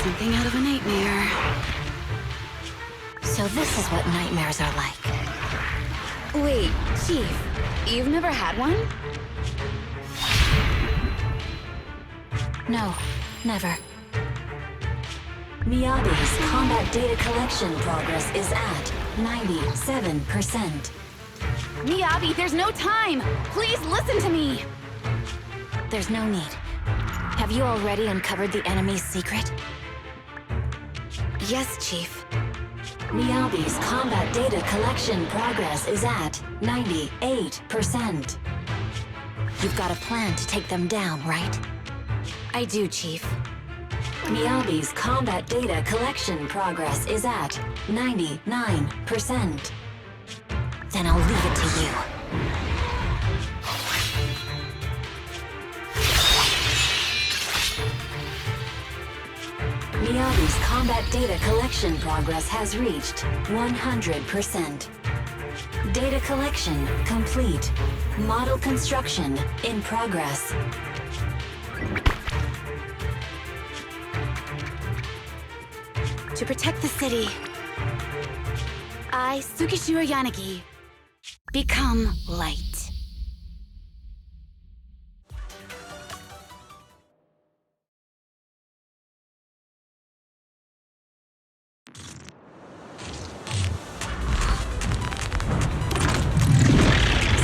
Something out of a nightmare. So this is what nightmares are like. Wait, Chief, you've never had one? No, never. Miyabi's combat data collection progress is at 97%. Miyabi, there's no time! Please listen to me! There's no need. Have you already uncovered the enemy's secret? Yes, Chief. Miyabi's combat data collection progress is at 98%. You've got a plan to take them down, right? I do, Chief. Miyabi's combat data collection progress is at 99%. Then I'll leave it to you. Miyabi's combat data collection progress has reached 100%. Data collection complete. Model construction in progress. To protect the city, I, Tsukishiro Yanagi, become light.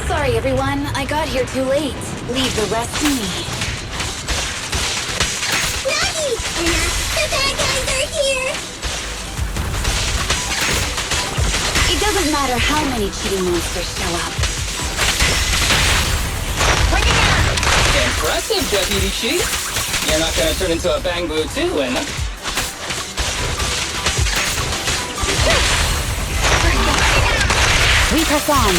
Sorry, everyone. I got here too late. Leave the rest to me. Nagi! The bad guys are here! It doesn't matter how many cheating monsters show up. Bring it down! Impressive, Deputy Chief. You're not gonna turn into a Bangbu too, and We press on.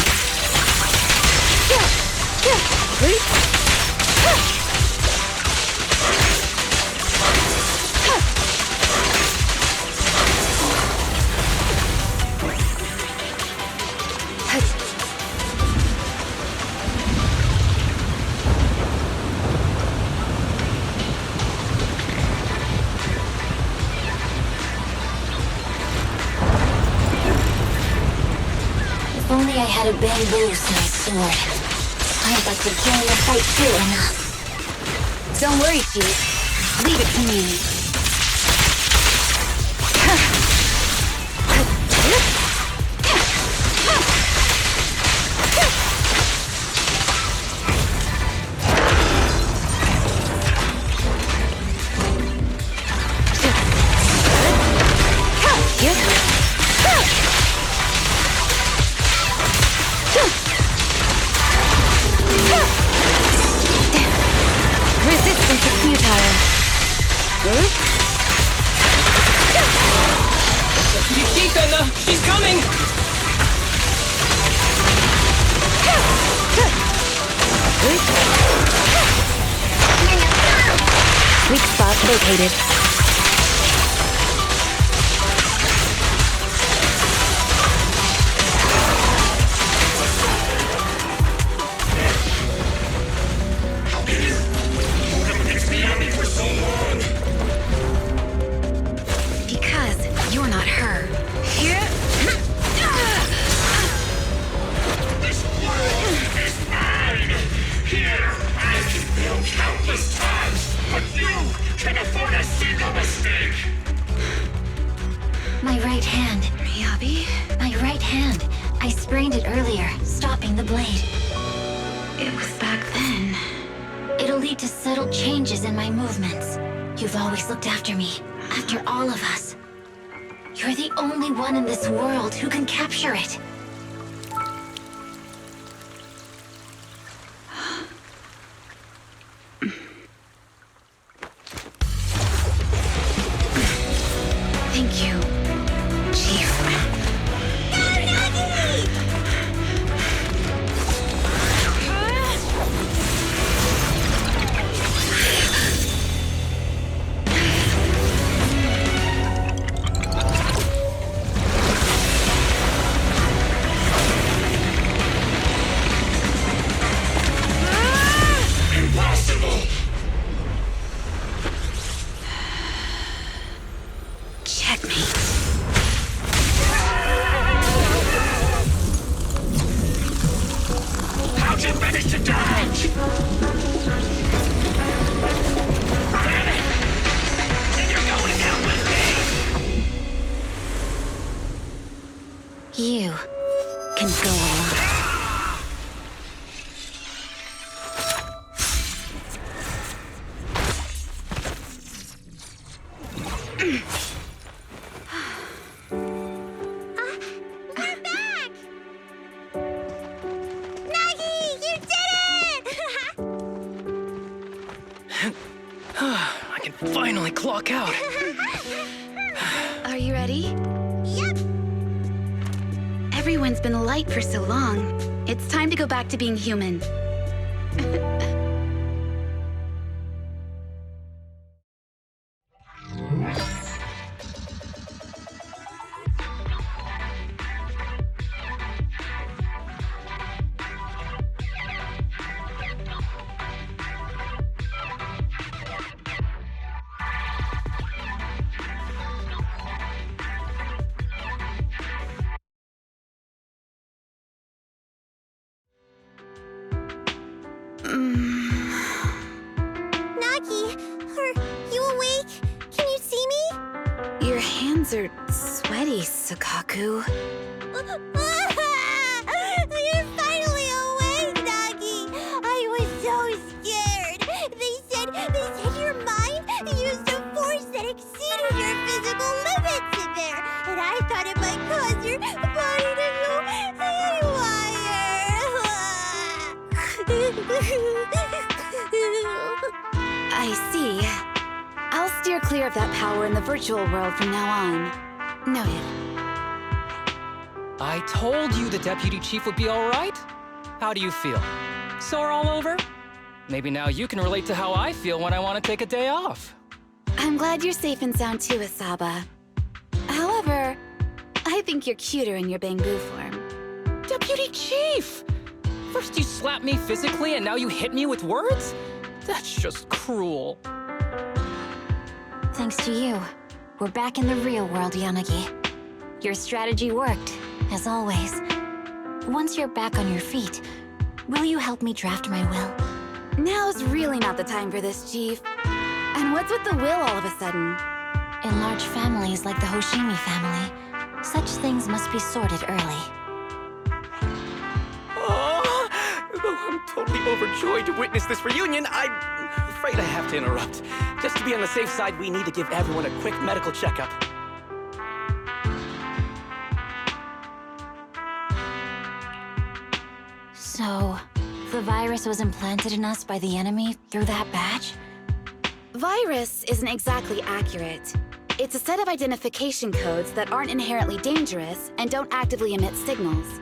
If only I had a bamboo-sized sword. I'd like to join the fight too enough. Don't worry, Chief. Leave it to me. Resistance is futile. Deputy Chief, and she's coming. Weak spot located. Because you're not her. This world is mine! Here, I can fail countless times, but you can afford a single mistake! My right hand. Miyabi? My right hand. I sprained it earlier, stopping the blade. It was back then. It'll lead to subtle changes in my movements. You've always looked after me, after all of us. You're the only one in this world who can capture it. Thank you, Chief. tries to dodge! Damn it! And you're going down with me! You can go alone. We're back! Nagi, you did it! I can finally clock out. Are you ready? Yep. Everyone's been light for so long. It's time to go back to being human. Nagi, are you awake? Can you see me? Your hands are sweaty, Sakaku. You're finally awake, Nagi. I was so scared. They said your mind used a force that exceeded your physical limits in there, and I thought it might cause your body to go haywire. I see. I'll steer clear of that power in the virtual world from now on. Noted. I told you the Deputy Chief would be all right. How do you feel? Sore all over? Maybe now you can relate to how I feel when I want to take a day off. I'm glad you're safe and sound too, Asaba. However, I think you're cuter in your Bangu form. Deputy Chief! First you slap me physically and now you hit me with words? That's just cruel. Thanks to you, we're back in the real world, Yanagi. Your strategy worked, as always. Once you're back on your feet, will you help me draft my will? Now's really not the time for this, Chief. And what's with the will all of a sudden? In large families like the Hoshimi family, such things must be sorted early. Oh, though I'm totally overjoyed to witness this reunion, I'm afraid I have to interrupt. Just to be on the safe side, we need to give everyone a quick medical checkup. So, the virus was implanted in us by the enemy through that badge? Virus isn't exactly accurate. It's a set of identification codes that aren't inherently dangerous and don't actively emit signals.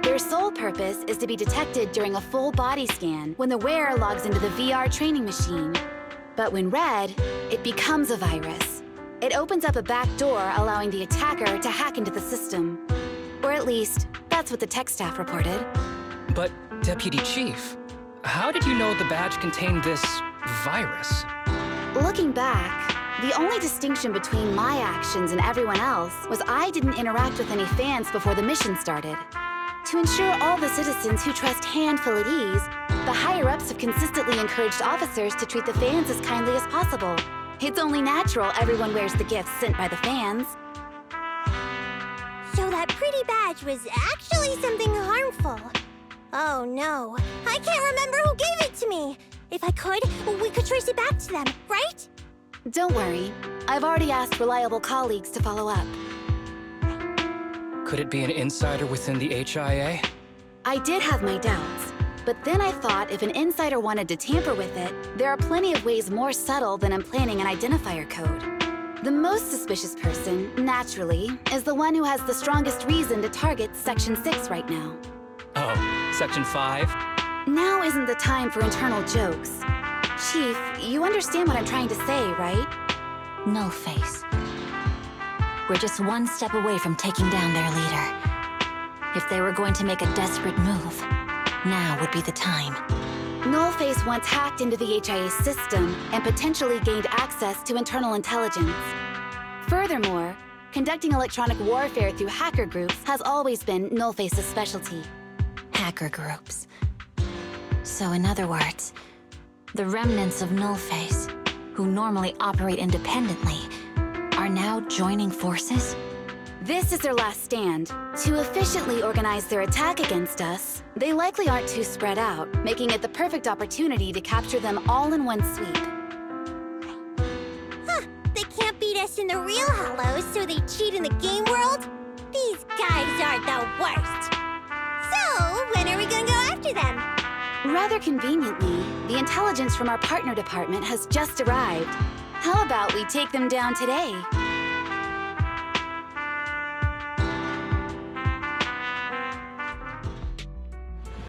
Their sole purpose is to be detected during a full body scan when the wearer logs into the VR training machine. But when read, it becomes a virus. It opens up a back door allowing the attacker to hack into the system. Or at least, that's what the tech staff reported. But, Deputy Chief, how did you know the badge contained this virus? Looking back, the only distinction between my actions and everyone else was I didn't interact with any fans before the mission started. To ensure all the citizens who trust Handful at ease, the higher-ups have consistently encouraged officers to treat the fans as kindly as possible. It's only natural everyone wears the gifts sent by the fans. So that pretty badge was actually something harmful. Oh no, I can't remember who gave it to me. If I could, we could trace it back to them, right? Don't worry. I've already asked reliable colleagues to follow up. Could it be an insider within the HIA? I did have my doubts, but then I thought if an insider wanted to tamper with it, there are plenty of ways more subtle than implanting an identifier code. The most suspicious person, naturally, is the one who has the strongest reason to target Section 6 right now. Oh, Section 5? Now isn't the time for internal jokes. Chief, you understand what I'm trying to say, right? No face. We're just one step away from taking down their leader. If they were going to make a desperate move, now would be the time. Nullface once hacked into the HIA system and potentially gained access to internal intelligence. Furthermore, conducting electronic warfare through hacker groups has always been Nullface's specialty. Hacker groups. So in other words, the remnants of Nullface, who normally operate independently, are now joining forces? This is their last stand. To efficiently organize their attack against us, they likely aren't too spread out, making it the perfect opportunity to capture them all in one sweep. Huh, they can't beat us in the real Hollows, so they cheat in the game world? These guys are the worst. So, when are we gonna go after them? Rather conveniently, the intelligence from our partner department has just arrived. How about we take them down today?